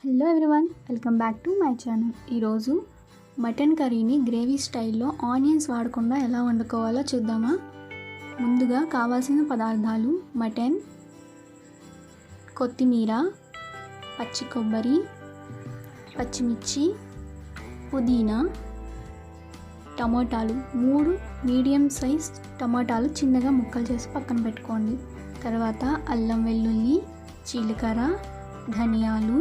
Hello everyone, welcome back to my channel. ఈరోజు mutton కర్రీని gravy స్టైల్లో ఆనియన్స్ వాడకుండా ఎలా వండుకోవాలో చూద్దామా. ముందుగా కావాల్సిన పదార్థాలు: మటన్, కొత్తిమీర, పచ్చి కొబ్బరి, పచ్చిమిర్చి, పుదీనా, టమాటాలు 3 మీడియం సైజ్ టమాటాలు చిన్నగా ముక్కలు చేసి పక్కన పెట్టుకోండి. తర్వాత అల్లం వెల్లుల్లి, జీలకర్ర, ధనియాలు,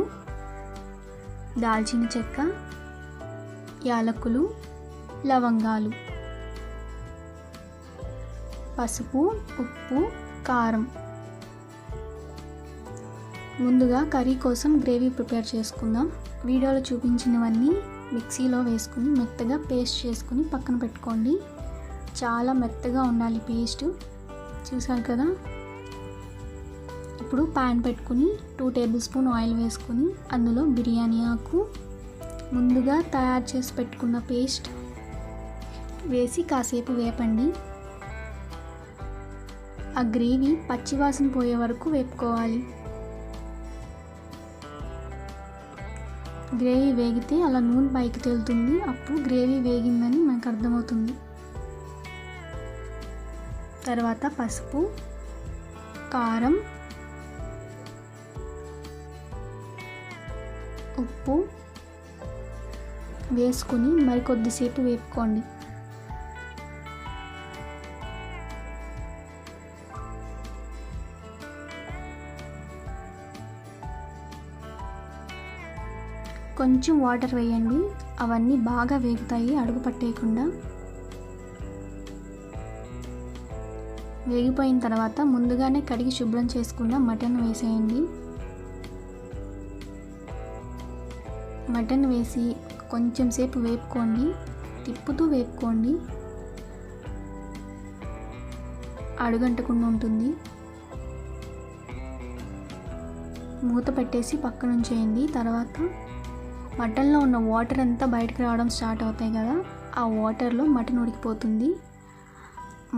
దాల్చిన చెక్క, యాలకులు, లవంగాలు, పసుపు, ఉప్పు, కారం. ముందుగా కర్రీ కోసం గ్రేవీ ప్రిపేర్ చేసుకుందాం. వీడియోలో చూపించినవన్నీ మిక్సీలో వేసుకుని మెత్తగా పేస్ట్ చేసుకుని పక్కన పెట్టుకోండి. చాలా మెత్తగా ఉండాలి పేస్ట్. చూసారు కదా. ఇప్పుడు ప్యాన్ పెట్టుకుని 2 టేబుల్ స్పూన్ ఆయిల్ వేసుకుని అందులో బిర్యానీ ఆకు, ముందుగా తయారు చేసి పెట్టుకున్న పేస్ట్ వేసి కాసేపు వేపండి. ఆ గ్రేవీ పచ్చివాసన పోయే వరకు వేపుకోవాలి. గ్రేవీ వేగితే అలా నూనె పైకి తేలుతుంది. అప్పుడు గ్రేవీ వేగిందని మనకు అర్థమవుతుంది. తర్వాత పసుపు, కారం, ఉప్పు వేసుకుని మరికొద్దిసేపు వేపుకోండి. కొంచెం వాటర్ వేయండి, అవన్నీ బాగా వేగుతాయి అడుగు పట్టేయకుండా. వేగిపోయిన తర్వాత ముందుగానే కడిగి శుభ్రం చేసుకున్న మటన్ వేసేయండి. మటన్ వేసి కొంచెం సేపు వేపుకోండి, తిప్పుతూ వేపుకోండి, అడుగంటకుండా ఉంటుంది. మూత పెట్టేసి పక్కన ఉంచేయండి. తర్వాత మటన్లో ఉన్న వాటర్ అంతా బయటకు రావడం స్టార్ట్ అవుతాయి కదా, ఆ వాటర్లో మటన్ ఉడికిపోతుంది.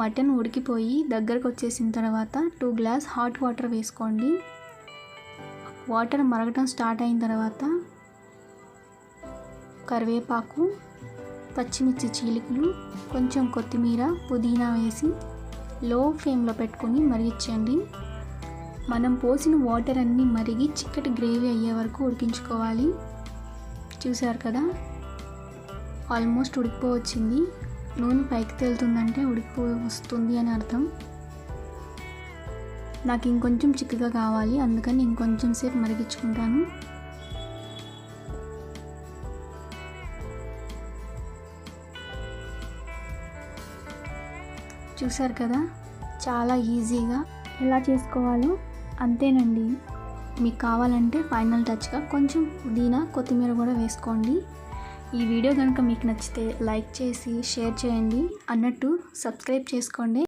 మటన్ ఉడికిపోయి దగ్గరకు వచ్చేసిన తర్వాత 2 గ్లాస్ హాట్ వాటర్ వేసుకోండి. వాటర్ మరగటం స్టార్ట్ అయిన తర్వాత కరివేపాకు, పచ్చిమిర్చి చీలికలు, కొంచెం కొత్తిమీర, పుదీనా వేసి లో ఫ్లేమ్లో పెట్టుకొని మరిగించండి. మనం పోసిన వాటర్ అన్నీ మరిగి చిక్కటి గ్రేవీ అయ్యే వరకు ఉడికించుకోవాలి. చూసారు కదా, ఆల్మోస్ట్ ఉడికిపోవచ్చింది. నూనె పైకి తేలుతుందంటే వస్తుంది అని అర్థం. నాకు ఇంకొంచెం చిక్కగా కావాలి, అందుకని ఇంకొంచెం సేపు మరిగించుకుంటాను. చూసారు కదా, చాలా ఈజీగా ఎలా చేసుకోవాలో. అంతేనండి. మీకు కావాలంటే ఫైనల్ టచ్గా కొంచెం పుదీనా, కొత్తిమీర కూడా వేసుకోండి. ఈ వీడియో కనుక మీకు నచ్చితే లైక్ చేసి షేర్ చేయండి. అన్నట్టు సబ్స్క్రైబ్ చేసుకోండి.